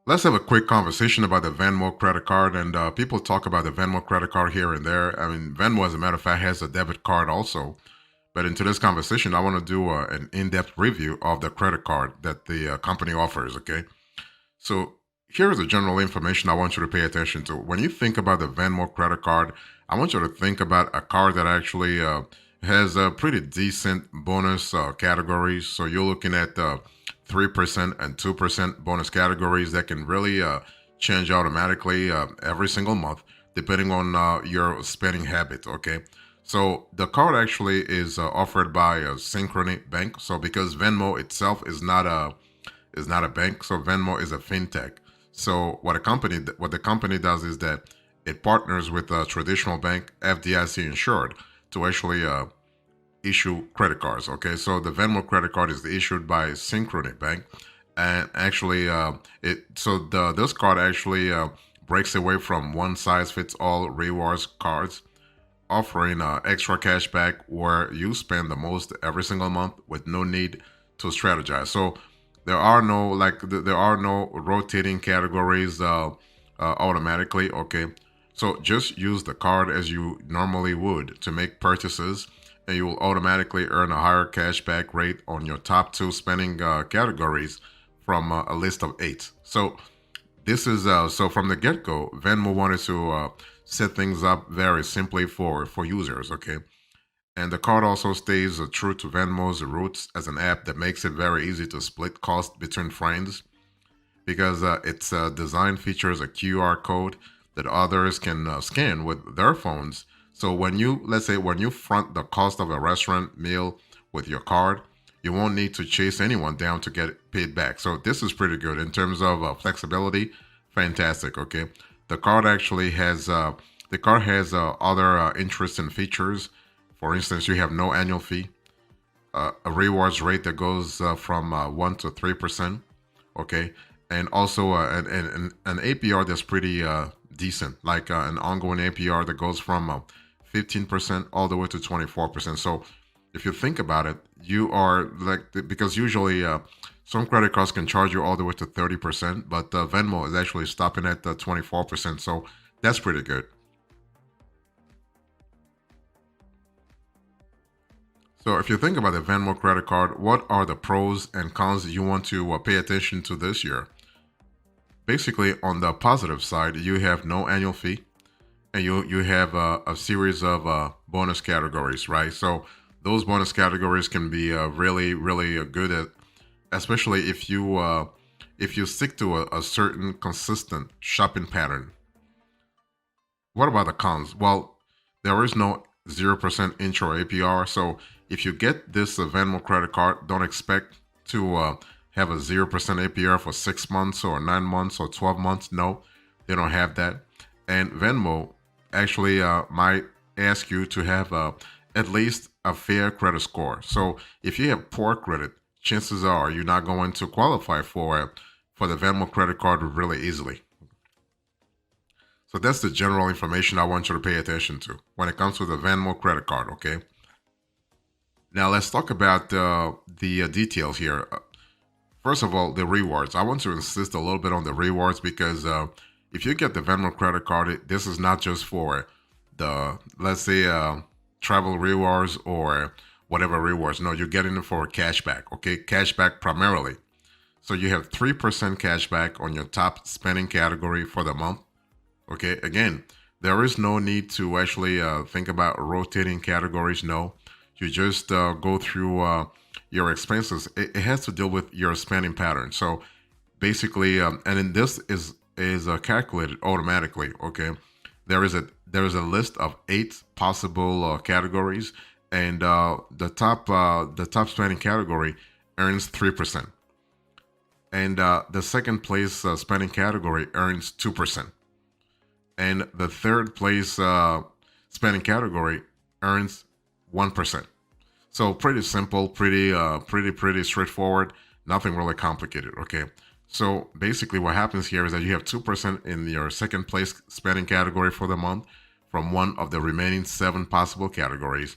Let's have a quick conversation about the Venmo credit card. And people talk about the Venmo credit card here and there. I mean, Venmo, as a matter of fact, has a debit card also. But in today's conversation, I want to do an in depth review of the credit card that the company offers. Okay. So here is the general information I want you to pay attention to. When you think about the Venmo credit card, I want you to think about a card that actually has a pretty decent bonus categories. So you're looking at 3% and 2% bonus categories that can really change automatically every single month, depending on your spending habit. Okay. So the card actually is offered by Synchrony Bank. So because Venmo itself is not a bank. So Venmo is a fintech. So what the company does is that it partners with a traditional bank, FDIC insured, to actually issue credit cards. Okay, so the Venmo credit card is issued by Synchrony Bank, and actually, this card actually breaks away from one size fits all rewards cards, offering extra cash back where you spend the most every single month with no need to strategize. So there are no rotating categories automatically. Okay, so just use the card as you normally would to make purchases, and you will automatically earn a higher cashback rate on your top two spending categories from a list of eight. So this is so from the get-go, Venmo wanted to set things up very simply for users. Okay, and the card also stays true to Venmo's roots as an app that makes it very easy to split cost between friends because its design features a QR code that others can scan with their phones. So let's say, when you front the cost of a restaurant meal with your card, you won't need to chase anyone down to get paid back. So this is pretty good in terms of flexibility. Fantastic. Okay, the card has other interesting features. For instance, you have no annual fee, a rewards rate that goes from 1 to 3%. Okay. And also an APR that's pretty decent, like an ongoing APR that goes from 15% all the way to 24%. So if you think about it, you are because usually some credit cards can charge you all the way to 30%, but Venmo is actually stopping at 24%. So that's pretty good. So if you think about the Venmo credit card, what are the pros and cons that you want to pay attention to this year? Basically, on the positive side, you have no annual fee, and you have a series of bonus categories, right? So those bonus categories can be really good at, especially if you stick to a certain consistent shopping pattern. What about the cons? Well, there is no 0% intro APR. So if you get this Venmo credit card, don't expect to have a 0% APR for 6 months or 9 months or 12 months. No, they don't have that. And Venmo actually might ask you to have at least a fair credit score. So if you have poor credit, chances are you're not going to qualify for the Venmo credit card really easily. So that's the general information I want you to pay attention to when it comes to the Venmo credit card. Okay. Now let's talk about the details here. First of all, the rewards. I want to insist a little bit on the rewards because if you get the Venmo credit card, this is not just for the, let's say, travel rewards or whatever rewards. No, you're getting it for cashback. Okay, cashback primarily. So you have 3% cashback on your top spending category for the month. Okay, again, there is no need to actually think about rotating categories. No, you just go through your expenses. It has to deal with your spending pattern. So basically, and then this is calculated automatically. Okay, there is a list of eight possible categories, and the top spending category earns 3%, and the second place spending category earns 2%, and the third place spending category earns 1%. So pretty simple, pretty straightforward. Nothing really complicated. Okay. So basically, what happens here is that you have 2% in your second place spending category for the month from one of the remaining seven possible categories,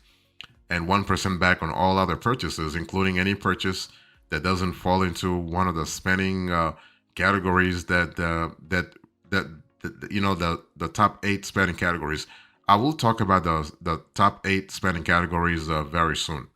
and 1% back on all other purchases, including any purchase that doesn't fall into one of the spending categories that the top 8 spending categories. I will talk about the top 8 spending categories very soon.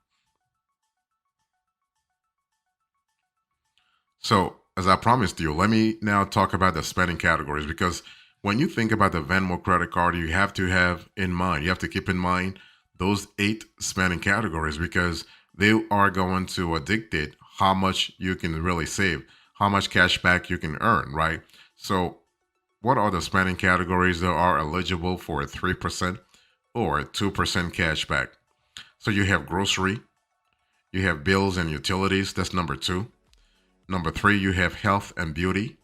So, as I promised you, let me now talk about the spending categories because when you think about the Venmo credit card, you have to have in mind, you have to keep in mind those 8 spending categories because they are going to dictate how much you can really save, how much cash back you can earn, right? So, what are the spending categories that are eligible for a 3% or 2% cash back? So, you have grocery, you have bills and utilities, that's number 2. Number 3, you have health and beauty.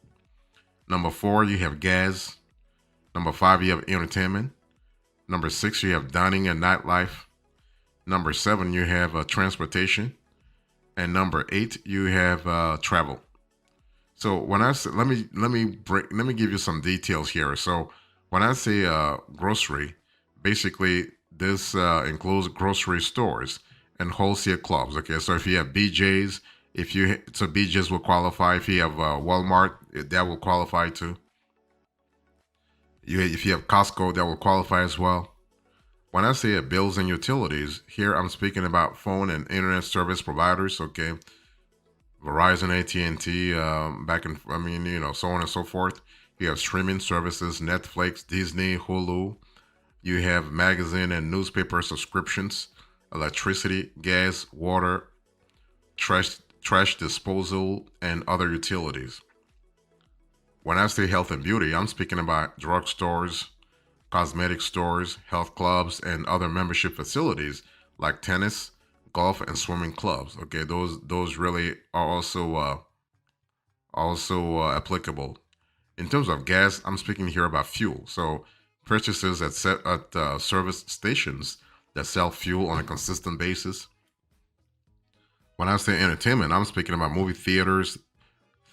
Number 4, you have gas. Number 5, you have entertainment. Number 6, you have dining and nightlife. Number 7, you have transportation. And number 8, you have travel. So when I say, let me give you some details here. So when I say grocery, basically this includes grocery stores and wholesale clubs. Okay, so if you have BJ's, so BJ's will qualify. If you have Walmart, that will qualify too. If you have Costco, that will qualify as well. When I say bills and utilities, here I'm speaking about phone and internet service providers. Okay, Verizon, AT&T, so on and so forth. You have streaming services, Netflix, Disney, Hulu. You have magazine and newspaper subscriptions, electricity, gas, water, trash disposal, and other utilities. When I say health and beauty, I'm speaking about drugstores, cosmetic stores, health clubs, and other membership facilities like tennis, golf, and swimming clubs. Okay, those really are also applicable. In terms of gas, I'm speaking here about fuel. So purchases at service stations that sell fuel on a consistent basis. When I say entertainment, I'm speaking about movie theaters,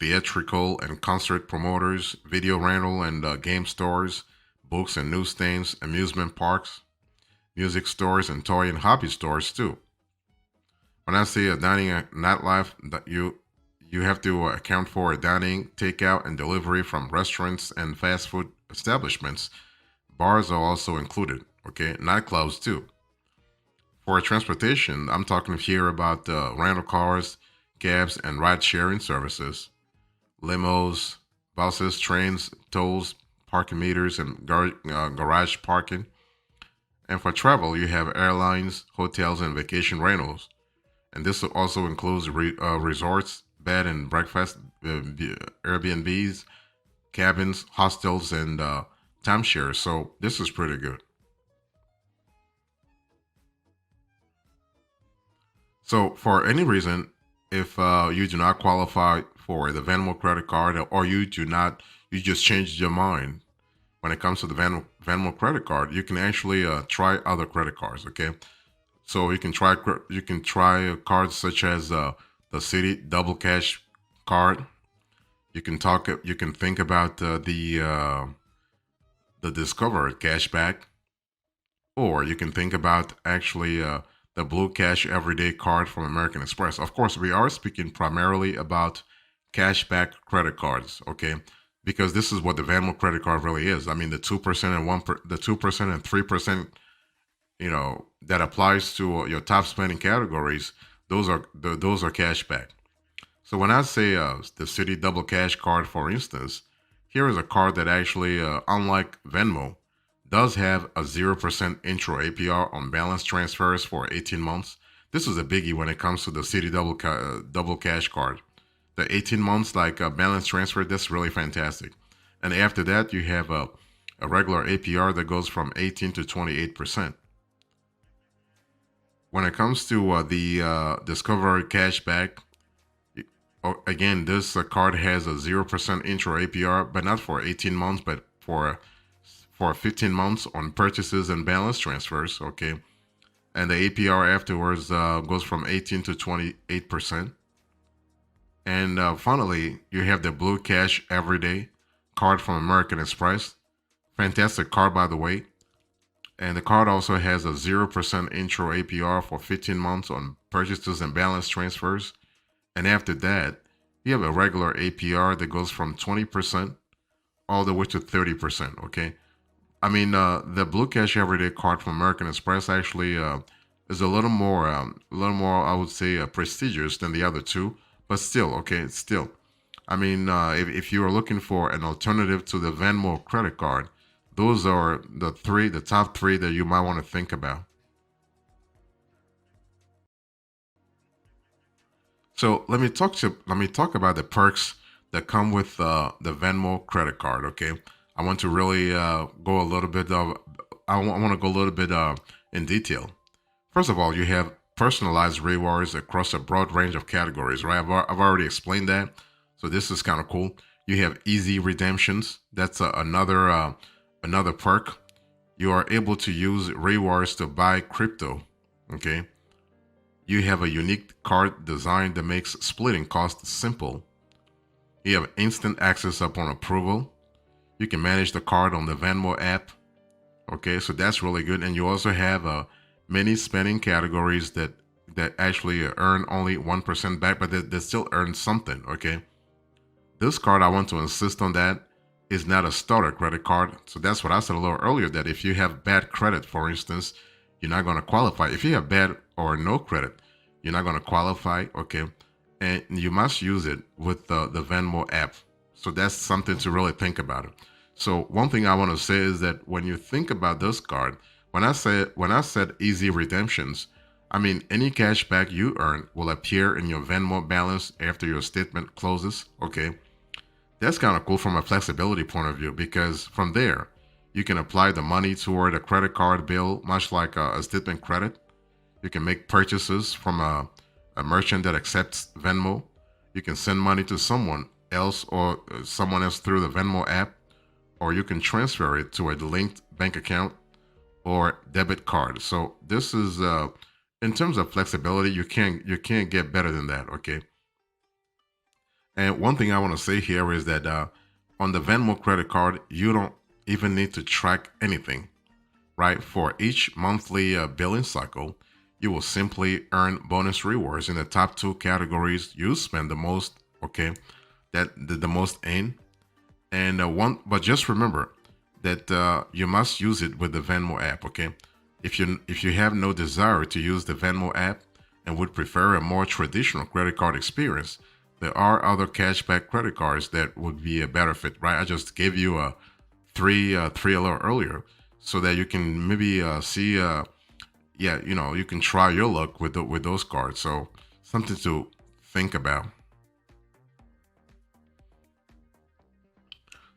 theatrical and concert promoters, video rental and game stores, books and newsstands, amusement parks, music stores, and toy and hobby stores too. When I say a dining and nightlife, that you have to account for dining, takeout, and delivery from restaurants and fast food establishments. Bars are also included. Okay, nightclubs too. For transportation, I'm talking here about rental cars, cabs, and ride-sharing services, limos, buses, trains, tolls, parking meters, and garage parking. And for travel, you have airlines, hotels, and vacation rentals. And this also includes resorts, bed and breakfast, Airbnbs, cabins, hostels, and timeshares. So this is pretty good. So for any reason, if you do not qualify for the Venmo credit card, or you just changed your mind when it comes to the Venmo credit card, you can actually try other credit cards. Okay, so you can try cards such as the City Double Cash card. You can think about the Discover cashback, or you can think about actually the Blue Cash Everyday card from American Express. Of course, we are speaking primarily about cashback credit cards, okay? Because this is what the Venmo credit card really is. I mean, the 2% and the 2% and 3%, that applies to your top spending categories. Those are cashback. So when I say the City Double Cash card, for instance, here is a card that actually, unlike Venmo, does have a 0% intro APR on balance transfers for 18 months. This is a biggie when it comes to the City Double Cash card. The 18 months like balance transfer, that's really fantastic. And after that, you have a regular APR that goes from 18 to 28%. When it comes to the Discover Cashback, again, this card has a 0% intro APR, but not for 18 months, but for 15 months on purchases and balance transfers. Okay, and the APR afterwards goes from 18 to 28%. And finally, you have the Blue Cash Everyday card from American Express. Fantastic card, by the way. And the card also has a 0% intro APR for 15 months on purchases and balance transfers. And after that, You have a regular APR that goes from 20% all the way to 30%. Okay. I mean, the Blue Cash Everyday Card from American Express actually is a little more, I would say, prestigious than the other two. But still, okay, still. I mean, if you are looking for an alternative to the Venmo credit card, those are the top three that you might want to think about. So let me talk about the perks that come with the Venmo credit card. Okay, I want to really go a little bit of I want to go a little bit in detail. First of all, you have personalized rewards across a broad range of categories. Right, I've already explained that, so this is kind of cool. You have easy redemptions. That's another perk. You are able to use rewards to buy crypto. Okay, you have a unique card design that makes splitting costs simple. You have instant access upon approval. You can manage the card on the Venmo app. Okay, so that's really good. And you also have many spending categories that actually earn only 1% back, but they still earn something. Okay, this card, I want to insist on that, is not a starter credit card. So that's what I said a little earlier, that if you have bad credit, for instance, you're not going to qualify. If you have bad or no credit, you're not going to qualify. Okay, and you must use it with the Venmo app. So that's something to really think about it. So one thing I want to say is that when you think about this card, when I said easy redemptions, I mean any cash back you earn will appear in your Venmo balance after your statement closes. Okay, that's kind of cool from a flexibility point of view because from there you can apply the money toward a credit card bill, much like a statement credit. You can make purchases from a merchant that accepts Venmo. You can send money to someone else or someone else through the Venmo app, or you can transfer it to a linked bank account or debit card. So this is in terms of flexibility, you can't get better than that. Okay. And one thing I want to say here is that on the Venmo credit card, you don't even need to track anything, right? For each monthly billing cycle, you will simply earn bonus rewards in the top two categories you spend the most. Okay, that the most in, and but just remember that you must use it with the Venmo app. Okay, if you have no desire to use the Venmo app and would prefer a more traditional credit card experience, there are other cashback credit cards that would be a better fit. Right, I just gave you a three a little earlier, so that you can maybe see yeah, you can try your luck with those cards. So something to think about.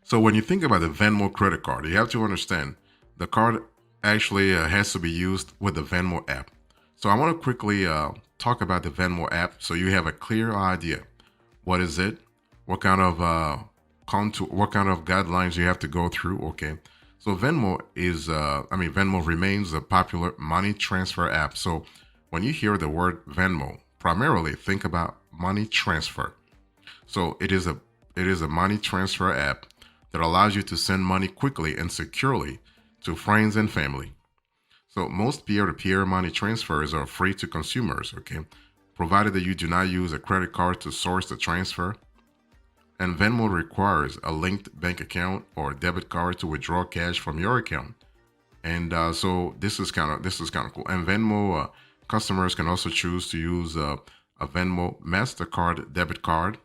So when you think about the Venmo credit card, you have to understand the card actually has to be used with the Venmo app. So I want to quickly talk about the Venmo app so you have a clear idea. What is it? What kind of what kind of guidelines you have to go through? Okay. So Venmo remains a popular money transfer app. So when you hear the word Venmo, primarily think about money transfer. So it is a money transfer app that allows you to send money quickly and securely to friends and family. So most peer-to-peer money transfers are free to consumers, okay? Provided that you do not use a credit card to source the transfer. And Venmo requires a linked bank account or debit card to withdraw cash from your account. And so this is kind of cool. And Venmo customers can also choose to use a Venmo Mastercard debit card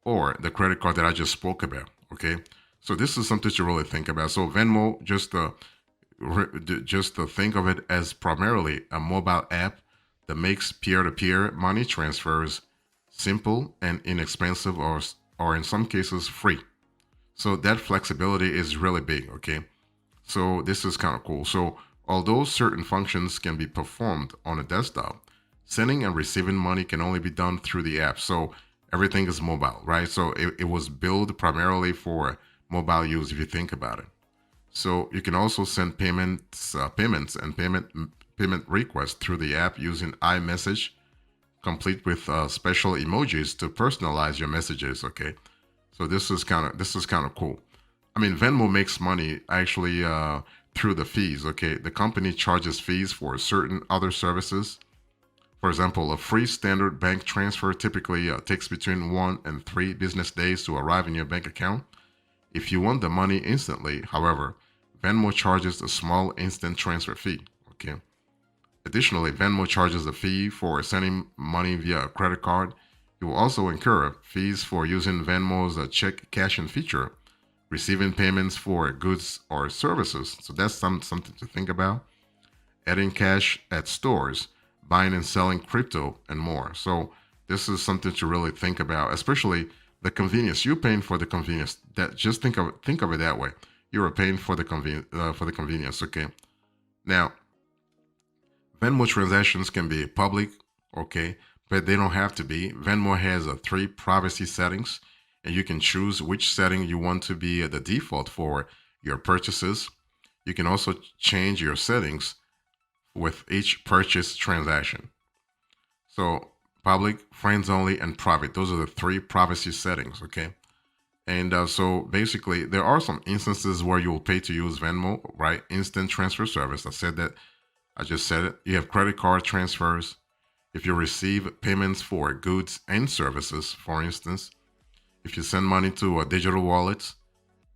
or the credit card that I just spoke about. Okay, so this is something to really think about. So Venmo, just to think of it as primarily a mobile app that makes peer-to-peer money transfers simple and inexpensive, or in some cases free. So that flexibility is really big. Okay, so this is kind of cool. So although certain functions can be performed on a desktop, sending and receiving money can only be done through the app. So everything is mobile, right? So it was built primarily for mobile use if you think about it. So you can also send payments and payment requests through the app using iMessage, complete with special emojis to personalize your messages. Okay, so this is kind of cool. I mean, Venmo makes money actually through the fees. Okay, the company charges fees for certain other services. For example, a free standard bank transfer typically takes between 1 and 3 business days to arrive in your bank account. If you want the money instantly, however, Venmo charges a small instant transfer fee. Okay. Additionally, Venmo charges a fee for sending money via a credit card. You will also incur fees for using Venmo's check cashing feature, receiving payments for goods or services. So that's something to think about. Adding cash at stores, buying and selling crypto, and more. So this is something to really think about, especially the convenience. You're paying for the convenience. That just think of it that way. You are paying for the convenience. Okay. Now, Venmo transactions can be public, okay, but they don't have to be. Venmo has 3 privacy settings, and you can choose which setting you want to be the default for your purchases. You can also change your settings with each purchase transaction. So public, friends only, and private. Those are the 3 privacy settings, okay? And so basically, there are some instances where you will pay to use Venmo, right? Instant transfer service. I just said it. You have credit card transfers. If you receive payments for goods and services, for instance, if you send money to a digital wallets,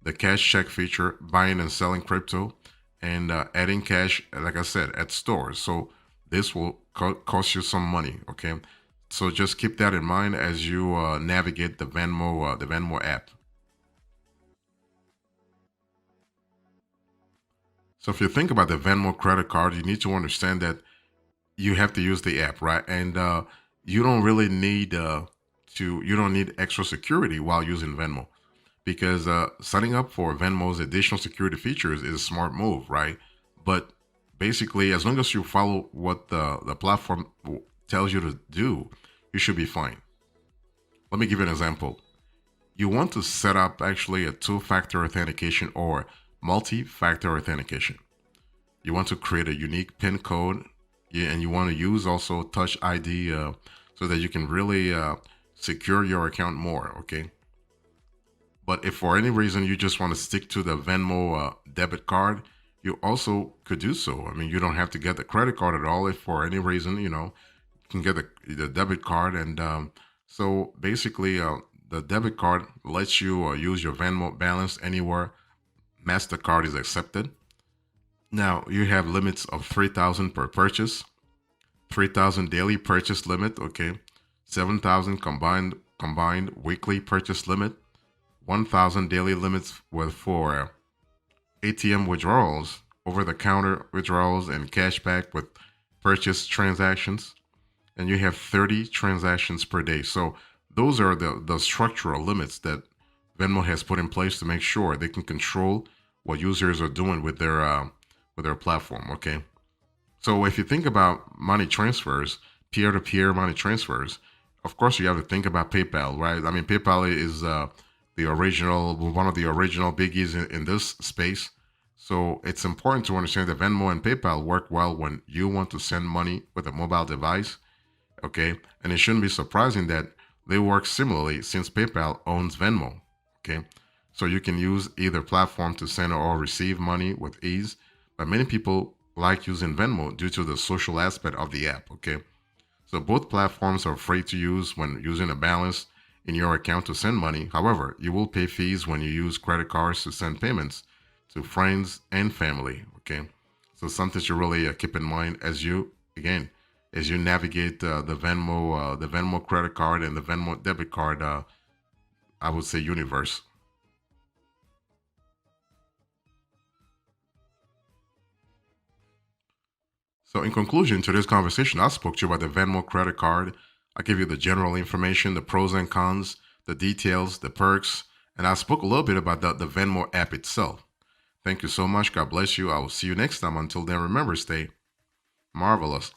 the cash check feature, buying and selling crypto, and adding cash, like I said, at stores. So this will cost you some money, okay? So just keep that in mind as you navigate the Venmo app. So if you think about the Venmo credit card, you need to understand that you have to use the app, right? And you don't really need you don't need extra security while using Venmo, because signing up for Venmo's additional security features is a smart move, right? But basically, as long as you follow what the platform tells you to do, you should be fine. Let me give you an example. You want to set up actually a 2-factor authentication or multi-factor authentication. You want to create a unique PIN code, and you want to use also Touch ID so that you can really secure your account more, okay? But if for any reason you just want to stick to the Venmo debit card, you also could do so. I mean, you don't have to get the credit card at all. If for any reason, you can get the debit card. And so basically, the debit card lets you use your Venmo balance anywhere MasterCard is accepted. Now, you have limits of 3,000 per purchase, 3,000 daily purchase limit, okay, 7,000 combined weekly purchase limit, 1,000 daily limits for ATM withdrawals, over-the-counter withdrawals, and cashback with purchase transactions. And you have 30 transactions per day. So those are the structural limits that Venmo has put in place to make sure they can control what users are doing with their platform. Okay. So if you think about money transfers, peer-to-peer money transfers, of course you have to think about PayPal, right? I mean, PayPal is one of the original biggies in this space. So it's important to understand that Venmo and PayPal work well when you want to send money with a mobile device. Okay. And it shouldn't be surprising that they work similarly since PayPal owns Venmo. Okay. So you can use either platform to send or receive money with ease. But many people like using Venmo due to the social aspect of the app. Okay. So both platforms are free to use when using a balance in your account to send money. However, you will pay fees when you use credit cards to send payments to friends and family. Okay. So something to really keep in mind as you navigate the Venmo credit card and the Venmo debit card, I would say universe. So in conclusion to this conversation, I spoke to you about the Venmo credit card. I gave you the general information, the pros and cons, the details, the perks, and I spoke a little bit about the Venmo app itself. Thank you so much. God bless you. I will see you next time. Until then, remember, stay marvelous.